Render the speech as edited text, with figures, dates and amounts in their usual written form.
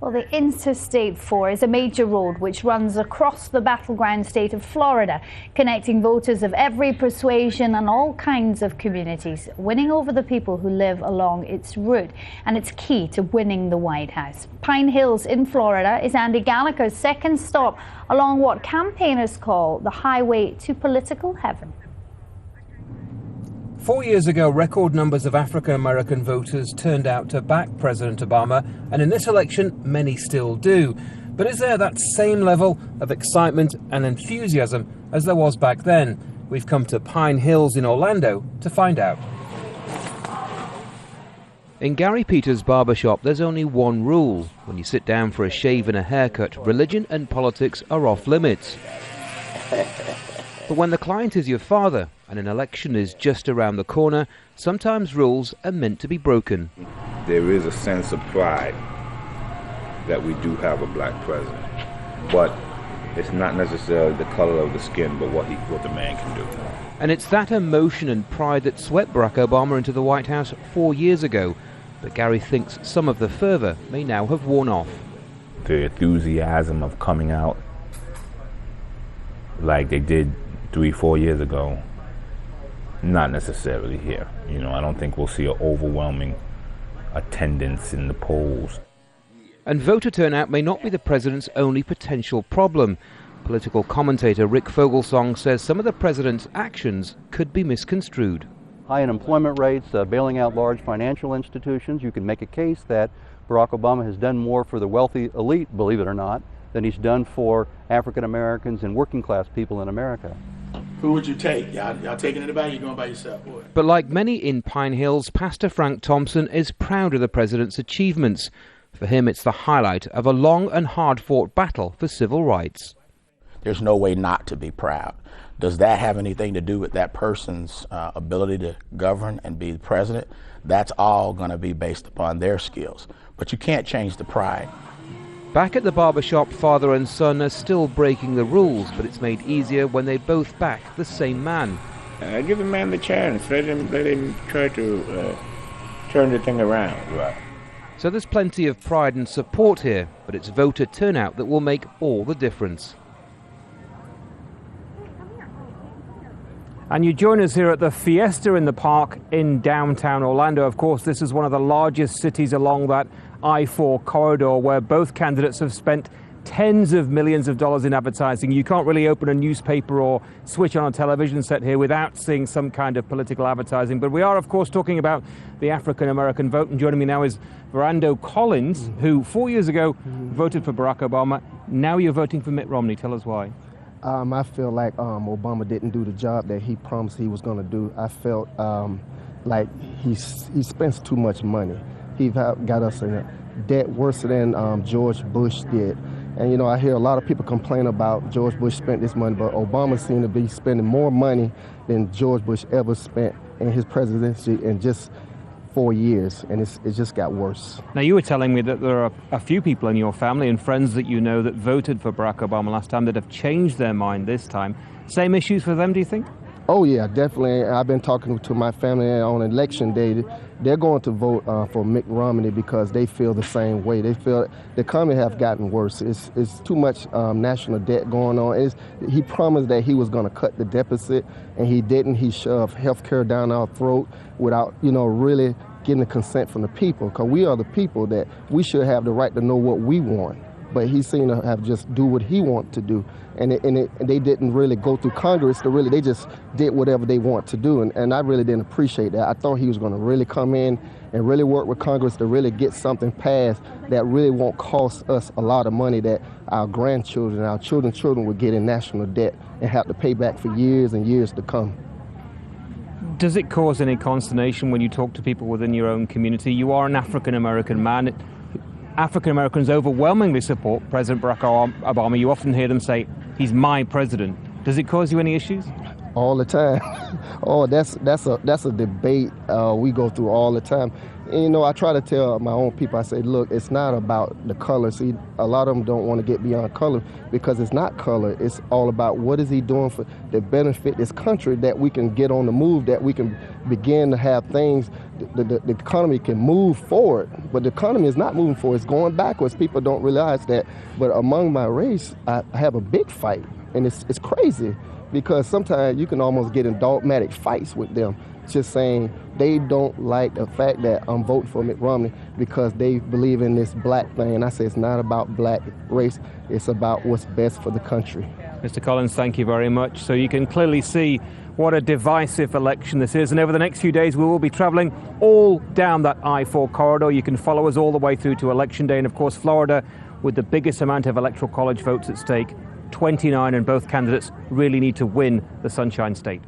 Well, the Interstate 4 is a major road which runs across the battleground state of Florida, connecting voters of every persuasion and all kinds of communities, winning over the people who live along its route. And it's key to winning the White House. Pine Hills in Florida is Andy Gallacher's second stop along what campaigners call the highway to political heaven. 4 years ago, record numbers of African-American voters turned out to back President Obama, and in this election, many still do. But is there that same level of excitement and enthusiasm as there was back then? We've come to Pine Hills in Orlando to find out. In Gary Peters' barbershop, there's only one rule. When you sit down for a shave and a haircut, religion and politics are off limits. But when the client is your father and an election is just around the corner, sometimes rules are meant to be broken. There is a sense of pride that we do have a black president, but it's not necessarily the color of the skin, but what the man can do. And it's that emotion and pride that swept Barack Obama into the White House 4 years ago. But Gary thinks some of the fervor may now have worn off. The enthusiasm of coming out like they did 3-4 years ago, not necessarily here. You know, I don't think we'll see an overwhelming attendance in the polls. And voter turnout may not be the president's only potential problem. Political commentator Rick Fogelsong says some of the president's actions could be misconstrued. High unemployment rates, bailing out large financial institutions. You can make a case that Barack Obama has done more for the wealthy elite, believe it or not, than he's done for African Americans and working class people in America. Who would you take? Y'all taking it about? You going by yourself, boy? But like many in Pine Hills, Pastor Frank Thompson is proud of the president's achievements. For him, it's the highlight of a long and hard-fought battle for civil rights. There's no way not to be proud. Does that have anything to do with that person's ability to govern and be the president? That's all going to be based upon their skills. But you can't change the pride. Back at the barbershop, father and son are still breaking the rules, but it's made easier when they both back the same man. Give the man the chance. Let him try to turn the thing around. Right. So there's plenty of pride and support here, but it's voter turnout that will make all the difference. And you join us here at the Fiesta in the Park in downtown Orlando. Of course, this is one of the largest cities along that I-4 corridor where both candidates have spent tens of millions of dollars in advertising. You can't really open a newspaper or switch on a television set here without seeing some kind of political advertising. But we are, of course, talking about the African-American vote. And joining me now is Verando Collins, who 4 years ago voted for Barack Obama. Now you're voting for Mitt Romney. Tell us why. I feel like Obama didn't do the job that he promised he was going to do. I felt like he spends too much money. He got us in a debt worse than George Bush did. And, you know, I hear a lot of people complain about George Bush spent this money, but Obama seemed to be spending more money than George Bush ever spent in his presidency in just 4 years, and it just got worse. Now, you were telling me that there are a few people in your family and friends that you know that voted for Barack Obama last time that have changed their mind this time. Same issues for them, do you think? Oh, yeah, definitely. I've been talking to my family on election day. They're going to vote for Mitt Romney because they feel the same way. They feel the economy have gotten worse. It's too much national debt going on. He promised that he was going to cut the deficit, and he didn't. He shoved health care down our throat without, really getting the consent from the people, because we are the people that we should have the right to know what we want. But he seemed to have just do what he wanted to do. And they didn't really go through Congress they just did whatever they want to do. And I really didn't appreciate that. I thought he was going to really come in and really work with Congress to really get something passed that really won't cost us a lot of money that our grandchildren, our children's children would get in national debt and have to pay back for years and years to come. Does it cause any consternation when you talk to people within your own community? You are an African-American man. African-Americans overwhelmingly support President Barack Obama. You often hear them say, he's my president. Does it cause you any issues? All the time. Oh, that's a debate we go through all the time. And, you know, I try to tell my own people, I say, look, it's not about the color. See, a lot of them don't want to get beyond color because it's not color. It's all about what is he doing for to benefit this country, that we can get on the move, that we can begin to have things, the economy can move forward. But the economy is not moving forward, it's going backwards. People don't realize that. But among my race, I have a big fight, and it's crazy. Because sometimes you can almost get in dogmatic fights with them, just saying they don't like the fact that I'm voting for Mitt Romney because they believe in this black thing. And I say it's not about black race, it's about what's best for the country. Mr. Collins, thank you very much. So you can clearly see what a divisive election this is. And over the next few days, we will be traveling all down that I-4 corridor. You can follow us all the way through to Election Day. And of course, Florida, with the biggest amount of electoral college votes at stake, 29, and both candidates really need to win the Sunshine State.